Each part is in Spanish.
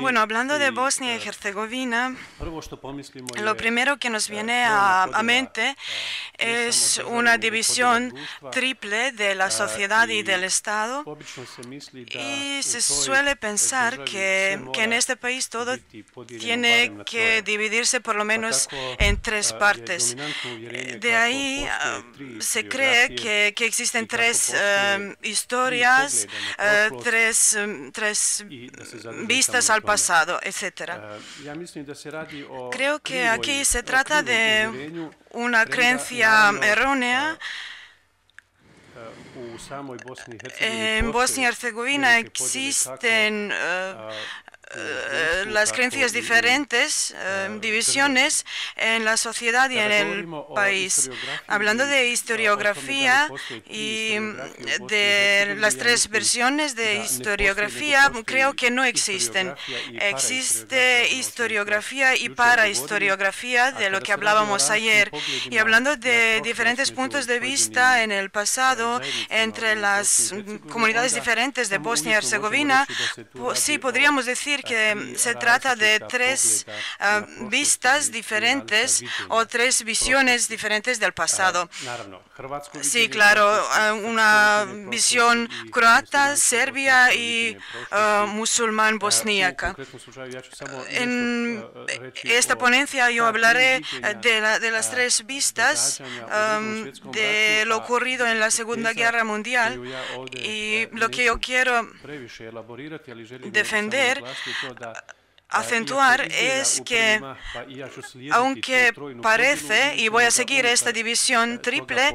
Bueno, hablando de Bosnia y Herzegovina, lo primero que nos viene a mente es una división triple de la sociedad y del Estado, y se suele pensar que en este país todo tiene que dividirse por lo menos en tres partes. De ahí se cree que existen tres historias, tres vistas al pasado, etc. Creo que aquí se trata de una creencia errónea. En Bosnia y Herzegovina existen las creencias diferentes, divisiones en la sociedad y en el país. Hablando de historiografía y de las tres versiones de historiografía, creo que no existen. Existe historiografía y parahistoriografía, de lo que hablábamos ayer. Y hablando de diferentes puntos de vista en el pasado entre las comunidades diferentes de Bosnia y Herzegovina, sí podríamos decir que se trata de tres vistas diferentes o tres visiones diferentes del pasado. Sí, claro, una visión croata, serbia y musulmán bosníaca. En esta ponencia yo hablaré de las tres vistas de lo ocurrido en la Segunda Guerra Mundial, y lo que yo quiero defender, acentuar, es que aunque parece, y voy a seguir esta división triple,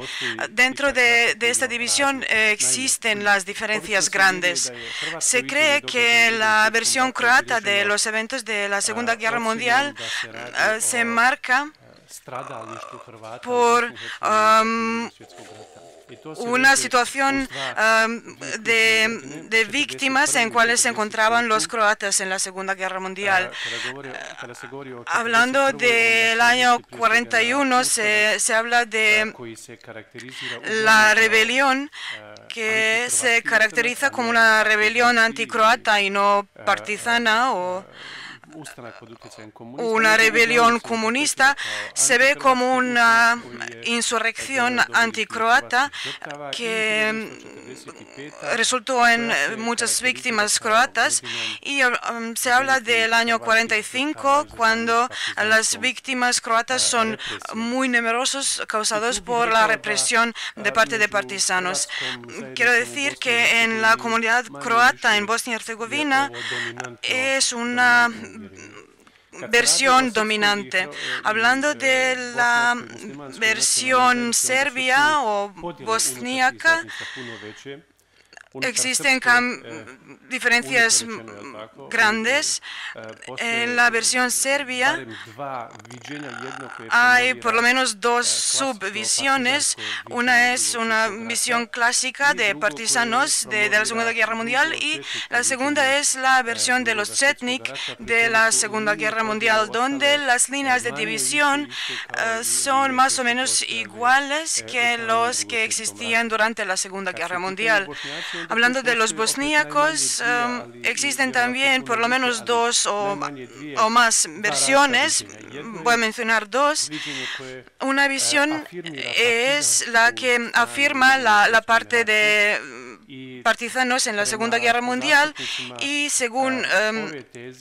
dentro de esta división existen las diferencias grandes. Se cree que la versión croata de los eventos de la Segunda Guerra Mundial se marca por una situación de víctimas en cuales se encontraban los croatas en la Segunda Guerra Mundial. Hablando del año 41, se habla de la rebelión, que se caracteriza como una rebelión anticroata y no partisana o una rebelión comunista. Se ve como una insurrección anticroata que resultó en muchas víctimas croatas, y se habla del año 45, cuando las víctimas croatas son muy numerosos, causados por la represión de parte de partisanos. Quiero decir que en la comunidad croata en Bosnia y Herzegovina es una versión dominante. Hablando de la versión serbia o bosníaca, existen diferencias grandes. En la versión serbia hay por lo menos dos subvisiones. Una es una visión clásica de partisanos de la Segunda Guerra Mundial, y la segunda es la versión de los Chetnik de la Segunda Guerra Mundial, donde las líneas de división son más o menos iguales que los que existían durante la Segunda Guerra Mundial. Hablando de los bosníacos, existen también por lo menos dos o más versiones. Voy a mencionar dos. Una visión es la que afirma la parte de partisanos en la Segunda Guerra Mundial, y según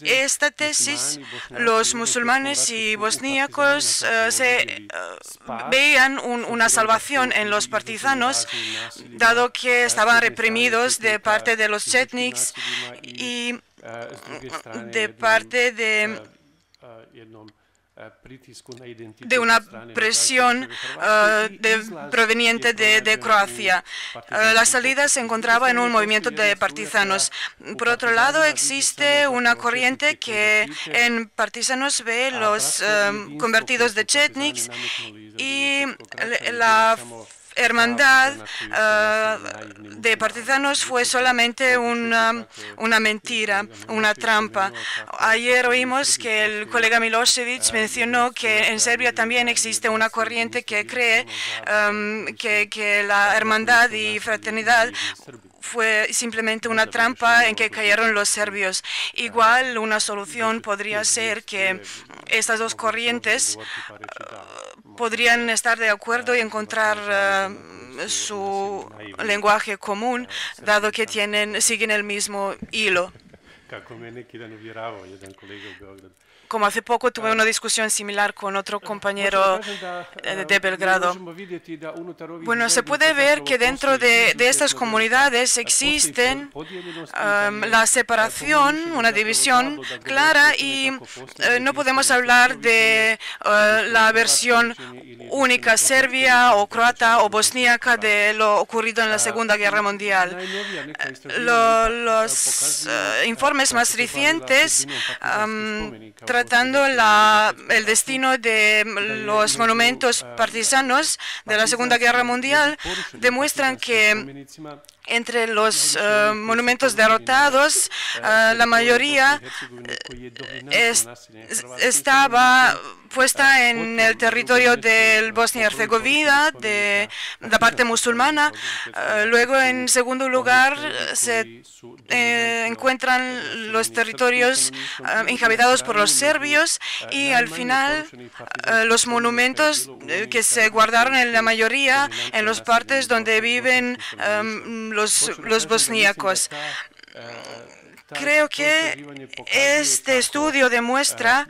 esta tesis, los musulmanes y bosníacos veían una salvación en los partisanos, dado que estaban reprimidos de parte de los chetniks y de parte de una presión proveniente de Croacia. La salida se encontraba en un movimiento de partisanos. Por otro lado, existe una corriente que en partisanos ve los convertidos de chetniks, y la hermandad de partisanos fue solamente una mentira, una trampa. Ayer oímos que el colega Milošević mencionó que en Serbia también existe una corriente que cree que la hermandad y fraternidad fue simplemente una trampa en que cayeron los serbios. Igual una solución podría ser que estas dos corrientes podrían estar de acuerdo y encontrar su lenguaje común, dado que siguen el mismo hilo. Como hace poco tuve una discusión similar con otro compañero de Belgrado. Bueno, se puede ver que dentro de estas comunidades existen la separación, una división clara, y no podemos hablar de la versión única serbia o croata o bosníaca de lo ocurrido en la Segunda Guerra Mundial. Los informes más recientes tratando el destino de los monumentos partisanos de la Segunda Guerra Mundial, demuestran que entre los monumentos derrotados, la mayoría estaba puesta en el territorio de Bosnia y Herzegovina, de la parte musulmana. Luego, en segundo lugar, se encuentran los territorios inhabitados por los serbios, y al final los monumentos que se guardaron en la mayoría en las partes donde viven los bosníacos. Creo que este estudio demuestra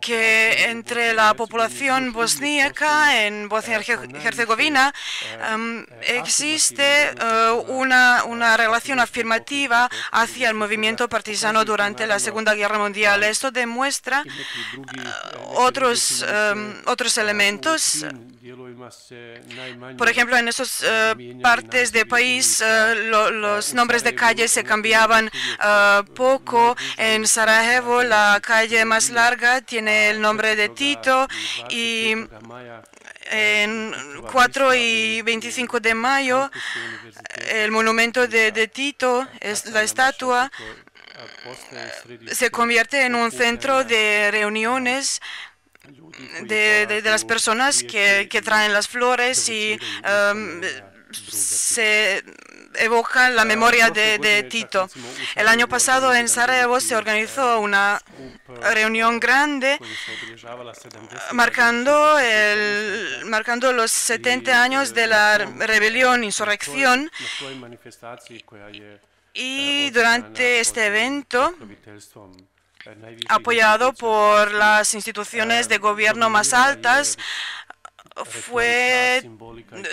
que entre la población bosníaca en Bosnia y Herzegovina existe una relación afirmativa hacia el movimiento partisano durante la Segunda Guerra Mundial. Esto demuestra otros elementos. Por ejemplo, en esas partes del país los nombres de calles se cambiaban poco. En Sarajevo, la calle más larga tiene el nombre de Tito, y en 4 y 25 de mayo el monumento de Tito, la estatua, se convierte en un centro de reuniones de las personas que traen las flores y se evoca la memoria de Tito. El año pasado en Sarajevo se organizó una reunión grande marcando los 70 años de la rebelión, insurrección, y durante este evento, apoyado por las instituciones de gobierno más altas,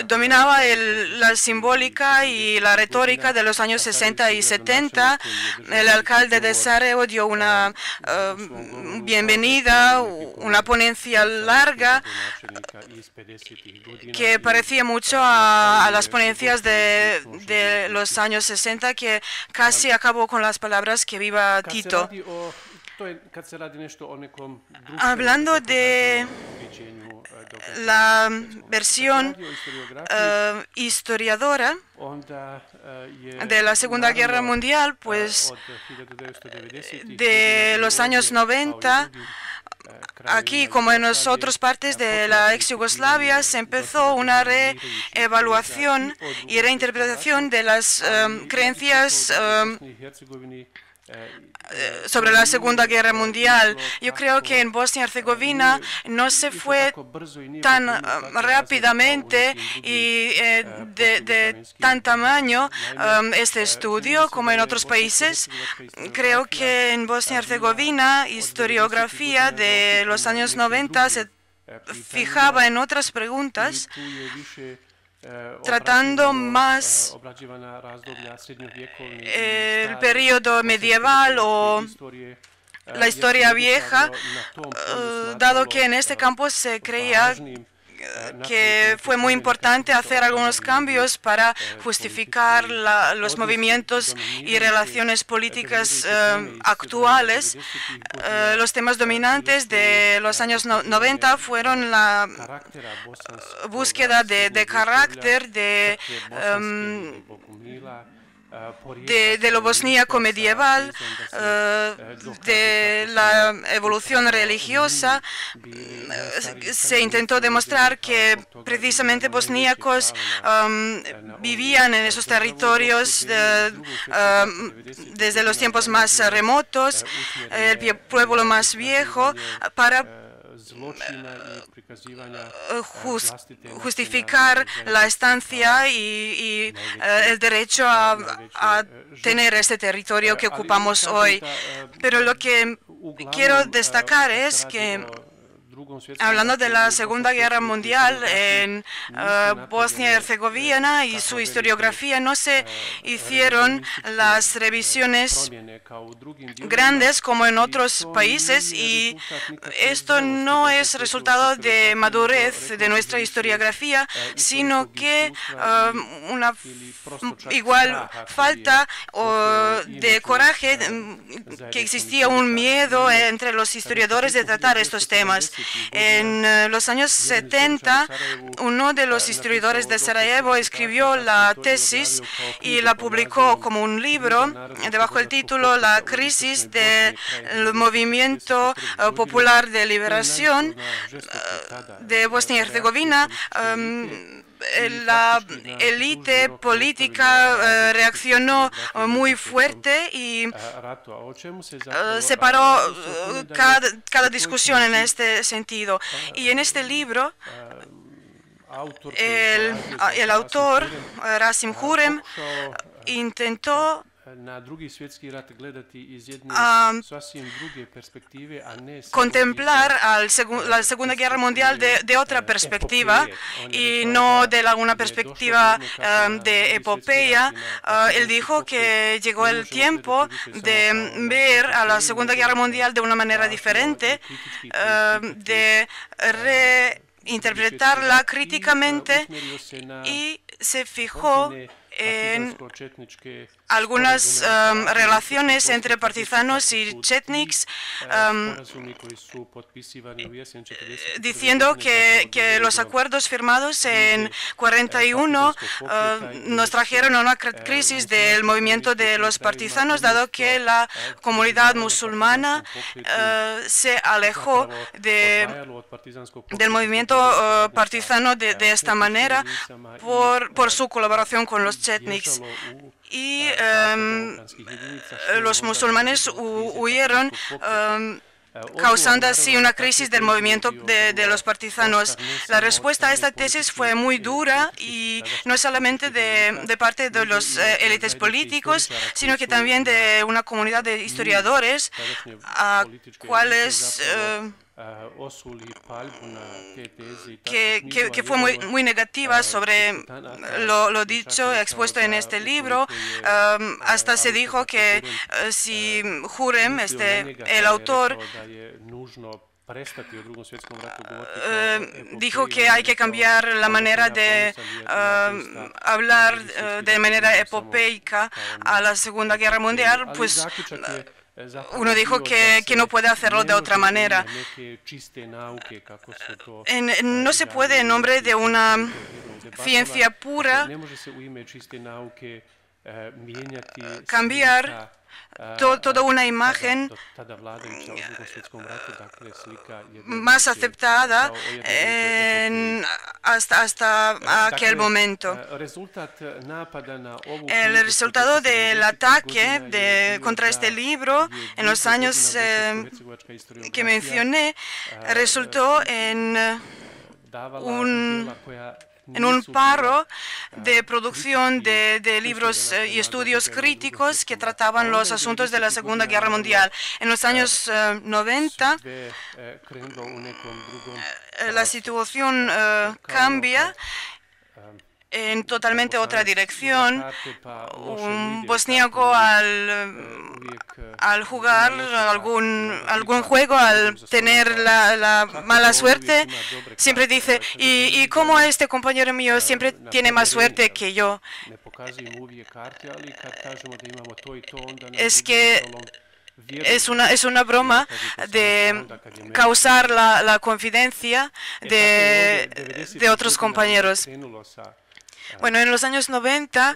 dominaba la simbólica y la retórica de los años 60 y 70. El alcalde de Sarajevo dio una bienvenida, una ponencia larga que parecía mucho a las ponencias de los años 60, que casi acabó con las palabras "que viva Tito". Hablando de la versión historiadora de la Segunda Guerra Mundial, pues de los años 90, aquí como en las otras partes de la ex Yugoslavia, se empezó una reevaluación y reinterpretación de las creencias sobre la Segunda Guerra Mundial. Yo creo que en Bosnia y Herzegovina no se fue tan rápidamente y de tan tamaño este estudio como en otros países. Creo que en Bosnia y Herzegovina, historiografía de los años 90 se fijaba en otras preguntas, tratando más el periodo medieval o la historia vieja, dado que en este campo se creía que fue muy importante hacer algunos cambios para justificar los movimientos y relaciones políticas actuales. Los temas dominantes de los años 90 fueron la búsqueda de carácter, de de lo bosníaco medieval, de la evolución religiosa. Se intentó demostrar que precisamente bosníacos vivían en esos territorios desde los tiempos más remotos, el pueblo más viejo, para justificar la estancia y el derecho a tener este territorio que ocupamos hoy. Pero lo que quiero destacar es que, hablando de la Segunda Guerra Mundial en Bosnia y Herzegovina y su historiografía, no se hicieron las revisiones grandes como en otros países, y esto no es resultado de madurez de nuestra historiografía, sino que una igual falta de coraje, que existía un miedo entre los historiadores de tratar estos temas. En los años 70, uno de los historiadores de Sarajevo escribió la tesis y la publicó como un libro debajo del título La crisis del movimiento popular de liberación de Bosnia y Herzegovina. La élite política reaccionó muy fuerte y separó cada discusión en este sentido. Y en este libro, el autor, Rasim Hurem, intentó contemplar la Segunda Guerra Mundial de otra perspectiva, y no de una perspectiva de epopeya. Él dijo que llegó el tiempo de ver a la Segunda Guerra Mundial de una manera diferente, de reinterpretarla críticamente, y se fijó en algunas relaciones entre partisanos y chetniks, diciendo que los acuerdos firmados en 41 nos trajeron a una crisis del movimiento de los partisanos, dado que la comunidad musulmana se alejó del movimiento partisano de esta manera por su colaboración con los chetniks. Y los musulmanes huyeron, causando así una crisis del movimiento de los partisanos. La respuesta a esta tesis fue muy dura, y no solamente de parte de los élites políticos, sino que también de una comunidad de historiadores, a cuales que fue muy negativa sobre lo dicho, expuesto en este libro. Hasta se dijo que si Hurem, el autor, dijo que hay que cambiar la manera de hablar de manera epopeica a la Segunda Guerra Mundial, pues uno dijo que no puede hacerlo de otra manera. No se puede, en nombre de una ciencia pura, cambiar toda una imagen más aceptada hasta aquel momento. El resultado del ataque contra este libro en los años que mencioné resultó en un paro de producción de libros y estudios críticos que trataban los asuntos de la Segunda Guerra Mundial. En los años 90, la situación cambia en totalmente otra dirección. Un bosníaco al jugar algún juego, al tener la mala suerte, siempre dice, ¿y cómo este compañero mío siempre tiene más suerte que yo? Es que es una broma de causar la confidencia de otros compañeros. Bueno, en los años 90,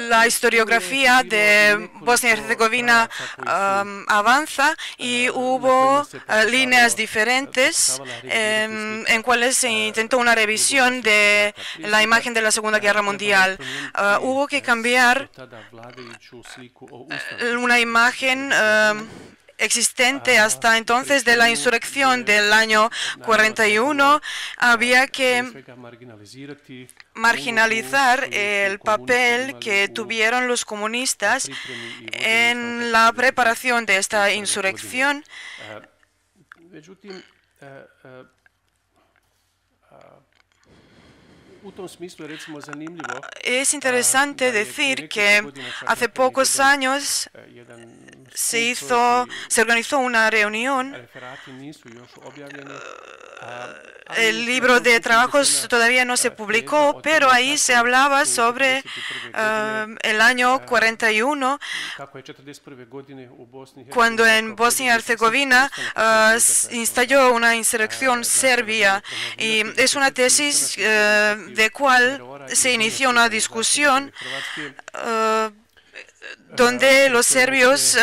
la historiografía de Bosnia y Herzegovina avanza y hubo líneas diferentes en cuales se intentó una revisión de la imagen de la Segunda Guerra Mundial. Hubo que cambiar una imagen existente hasta entonces de la insurrección del año 41, había que marginalizar el papel que tuvieron los comunistas en la preparación de esta insurrección. Es interesante decir que hace pocos años se organizó una reunión. El libro de trabajos todavía no se publicó, pero ahí se hablaba sobre el año 41, cuando en Bosnia y Herzegovina estalló una insurrección serbia. Y es una tesis de cual se inició una discusión donde los serbios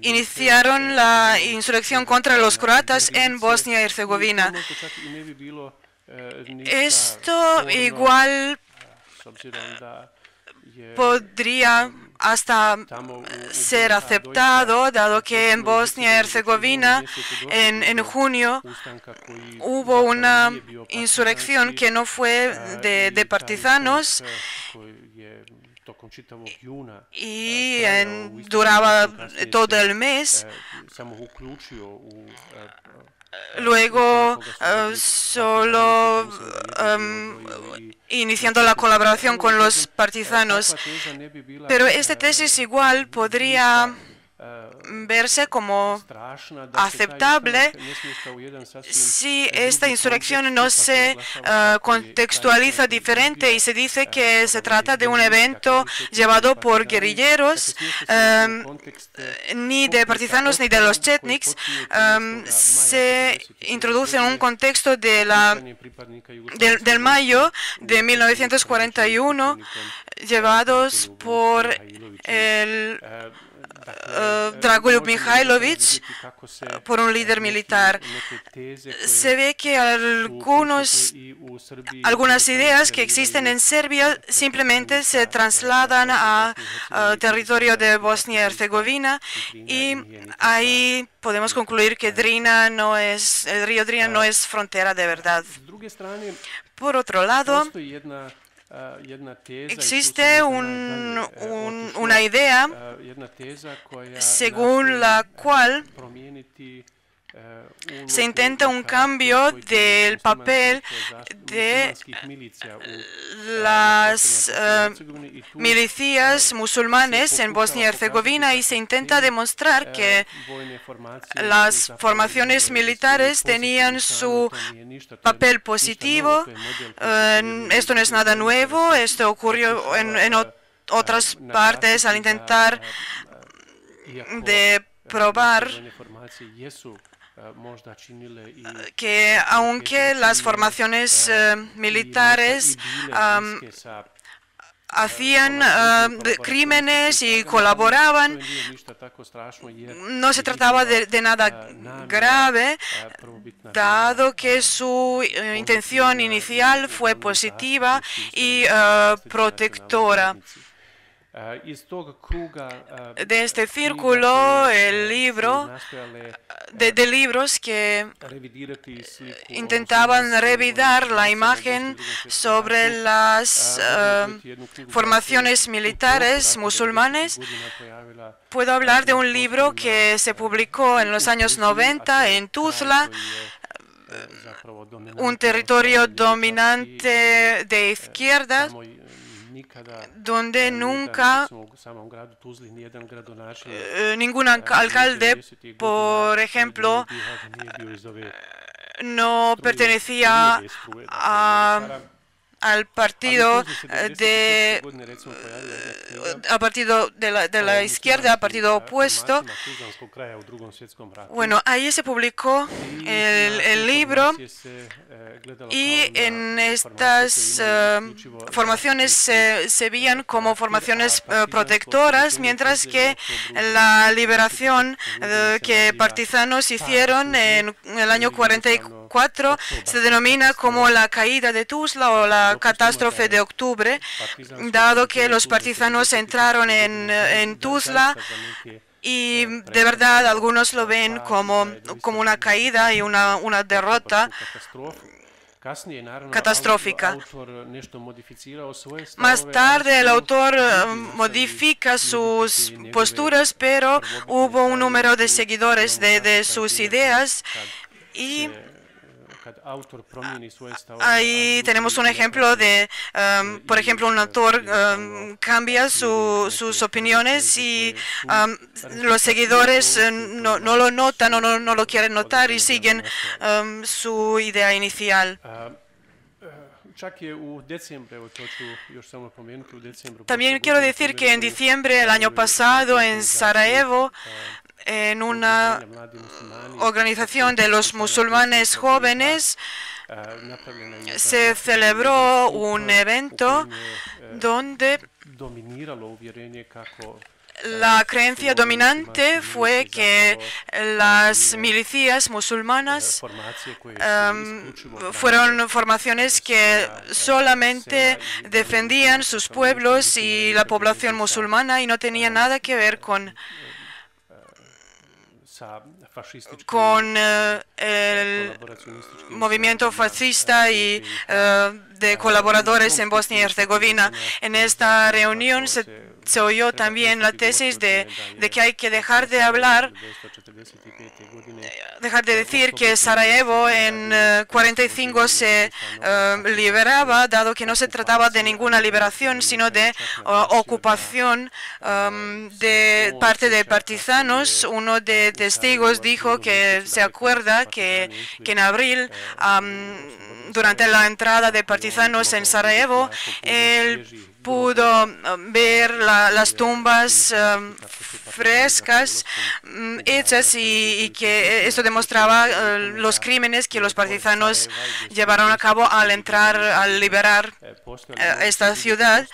iniciaron la insurrección contra los croatas en Bosnia y Herzegovina. Esto igual podría hasta ser aceptado, dado que en Bosnia y Herzegovina en junio hubo una insurrección que no fue de partisanos y duraba todo el mes. Luego, solo iniciando la colaboración con los partisanos. Pero esta tesis igual podría verse como aceptable si esta insurrección no se contextualiza diferente y se dice que se trata de un evento llevado por guerrilleros, ni de partisanos ni de los chetniks. Se introduce en un contexto del mayo de 1941, llevados por el Dragoljub Mihajlović, por un líder militar. Se ve que algunas ideas que existen en Serbia simplemente se trasladan a territorio de Bosnia y Herzegovina, y ahí podemos concluir que el río Drina no es frontera de verdad. Por otro lado, existe una idea según la cual se intenta un cambio del papel de las milicias musulmanes en Bosnia y Herzegovina, y se intenta demostrar que las formaciones militares tenían su papel positivo. Esto no es nada nuevo, esto ocurrió en otras partes al intentar de probar que aunque las formaciones militares hacían crímenes y colaboraban, no se trataba de nada grave, dado que su intención inicial fue positiva y protectora. De este círculo, el libro de libros que intentaban revisar la imagen sobre las formaciones militares musulmanes, puedo hablar de un libro que se publicó en los años 90 en Tuzla, un territorio dominante de izquierda, donde nunca ningún alcalde, por ejemplo, no pertenecía a al partido de la izquierda, al partido opuesto. Bueno, ahí se publicó el libro y en estas formaciones se veían como formaciones protectoras, mientras que la liberación que partisanos hicieron en el año 44 se denomina como la caída de Tuzla o la catástrofe de octubre, dado que los partisanos entraron en Tuzla y de verdad algunos lo ven como una caída y una derrota catastrófica. Más tarde el autor modifica sus posturas, pero hubo un número de seguidores de sus ideas y ahí tenemos un ejemplo de, por ejemplo, un autor cambia sus opiniones y los seguidores no lo notan o no lo quieren notar y siguen su idea inicial. También quiero decir que en diciembre del año pasado en Sarajevo, en una organización de los musulmanes jóvenes, se celebró un evento donde la creencia dominante fue que las milicias musulmanas fueron formaciones que solamente defendían sus pueblos y la población musulmana y no tenían nada que ver con el movimiento fascista y de colaboradores en Bosnia y Herzegovina. En esta reunión se oyó también la tesis de que hay que dejar de decir que Sarajevo en 45 se liberaba, dado que no se trataba de ninguna liberación, sino de ocupación de parte de partisanos. Uno de testigos dijo que se acuerda que en abril, durante la entrada de partisanos en Sarajevo, él pudo ver las tumbas frescas hechas y que esto demostraba los crímenes que los partisanos llevaron a cabo al liberar esta ciudad.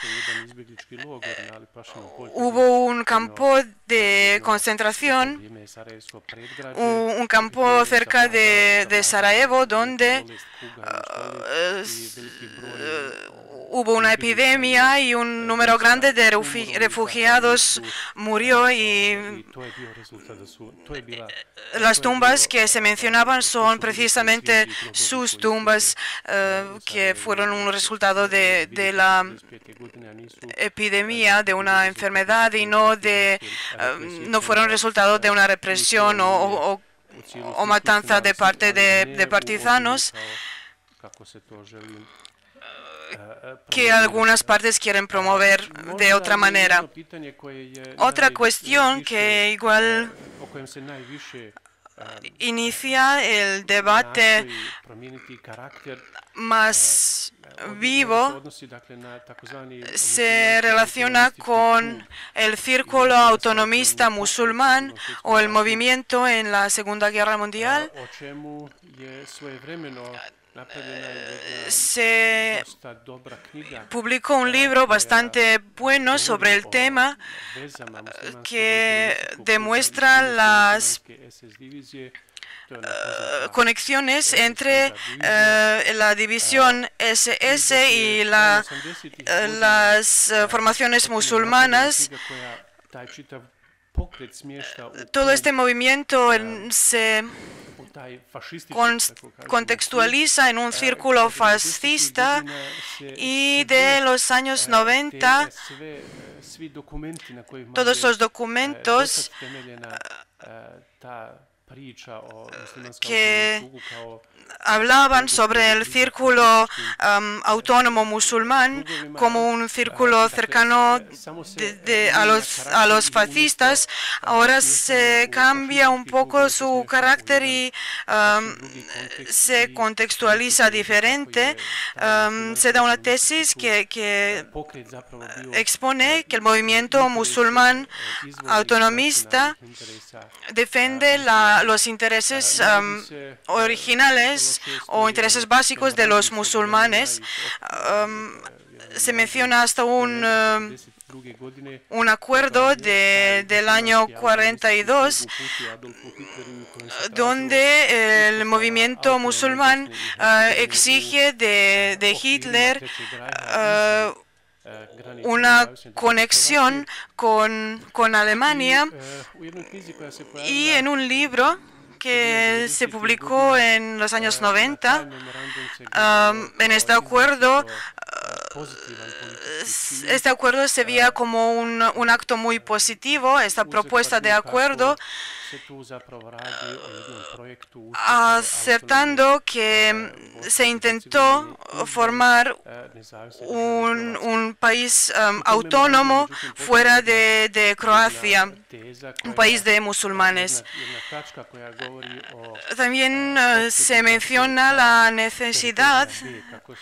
Hubo un campo de concentración, un campo cerca de Sarajevo donde hubo una epidemia y un número grande de refugiados murió y las tumbas que se mencionaban son precisamente sus tumbas que fueron un resultado de la epidemia, de una enfermedad y no fueron resultado de una represión o matanza de parte de partisanos que algunas partes quieren promover de otra manera. Otra cuestión que igual inicia el debate más vivo se relaciona con el círculo autonomista musulmán o el movimiento en la Segunda Guerra Mundial. Se publicó un libro bastante bueno sobre el tema que demuestra las conexiones entre la división SS y las formaciones musulmanas. Todo este movimiento se contextualiza en un círculo fascista y de los años 90 todos los documentos que hablaban sobre el círculo autónomo musulmán como un círculo cercano a los fascistas. Ahora se cambia un poco su carácter y se contextualiza diferente. Se da una tesis que expone que el movimiento musulmán autonomista defiende los intereses originales o intereses básicos de los musulmanes. Se menciona hasta un acuerdo del año 42 donde el movimiento musulmán exige de Hitler una conexión con Alemania, y en un libro que se publicó en los años 90, en este acuerdo se veía como un acto muy positivo, esta propuesta de acuerdo, acertando que se intentó formar un país autónomo fuera de Croacia, un país de musulmanes. También se menciona la necesidad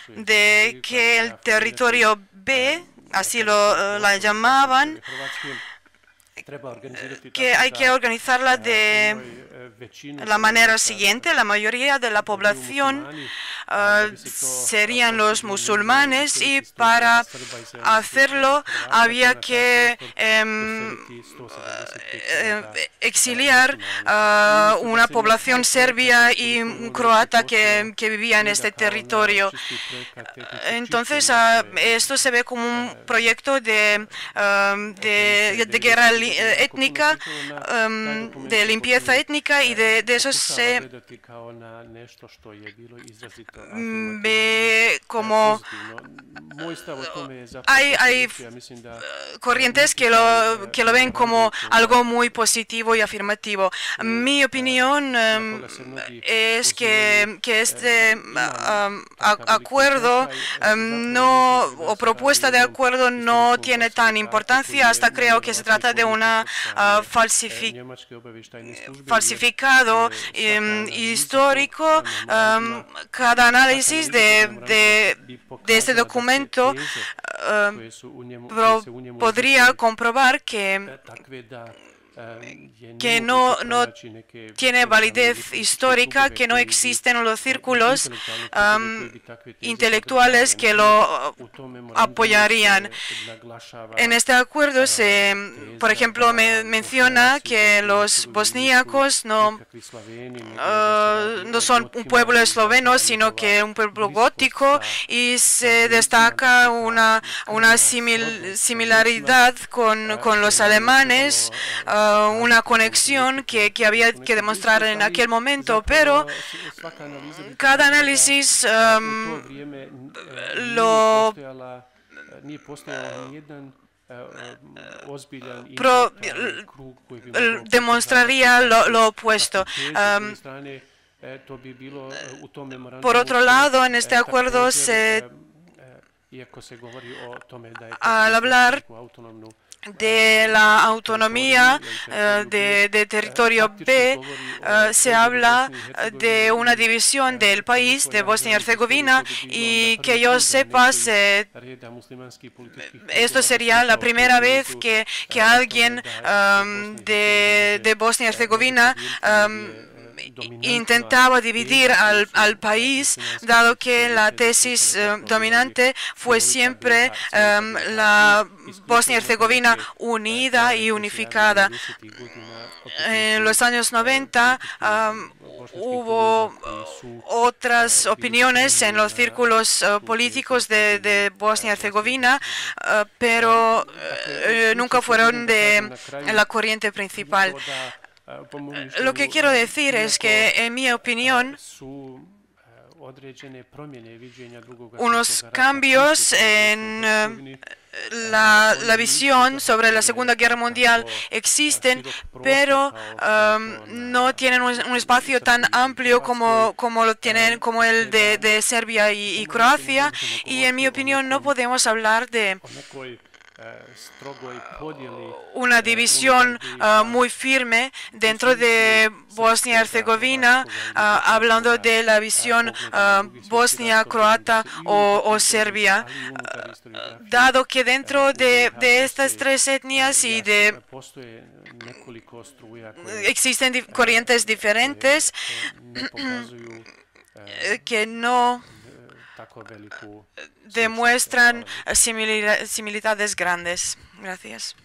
de que el territorio B, así la llamaban, que hay que organizarla de la manera siguiente. La mayoría de la población serían los musulmanes, y para hacerlo había que exiliar una población serbia y croata que vivía en este territorio. Entonces esto se ve como un proyecto de guerra étnica, de limpieza étnica, y de eso se ve como hay corrientes que lo ven como algo muy positivo y afirmativo. Mi opinión es que este acuerdo o propuesta de acuerdo no tiene tan importancia. Hasta creo que se trata de una falsificado histórico. Cada análisis de este documento podría comprobar que no tiene validez histórica, que no existen los círculos intelectuales que lo apoyarían. En este acuerdo por ejemplo, menciona que los bosníacos no son un pueblo esloveno, sino que un pueblo gótico, y se destaca una similaridad con los alemanes, una conexión que había que demostrar en aquel momento, pero cada anésisis demostraría lo opuesto. Por otro lado, en este acuerdo al hablar de la autonomía de territorio B, se habla de una división del país, de Bosnia y Herzegovina, y que yo sepa, esto sería la primera vez que alguien de Bosnia y Herzegovina intentaba dividir al país, dado que la tesis dominante fue siempre la Bosnia y Herzegovina unida y unificada. En los años 90 hubo otras opiniones en los círculos políticos de Bosnia y Herzegovina, pero nunca fueron de la corriente principal. Lo que quiero decir es que, en mi opinión, unos cambios en la visión sobre la Segunda Guerra Mundial existen, pero no tienen un espacio tan amplio como el de Serbia y Croacia, y en mi opinión no podemos hablar de una división muy firme dentro de Bosnia y Herzegovina, hablando de la visión bosnia, croata o serbia, dado que dentro de estas tres etnias existen corrientes diferentes que no demuestran similitudes grandes. Gracias.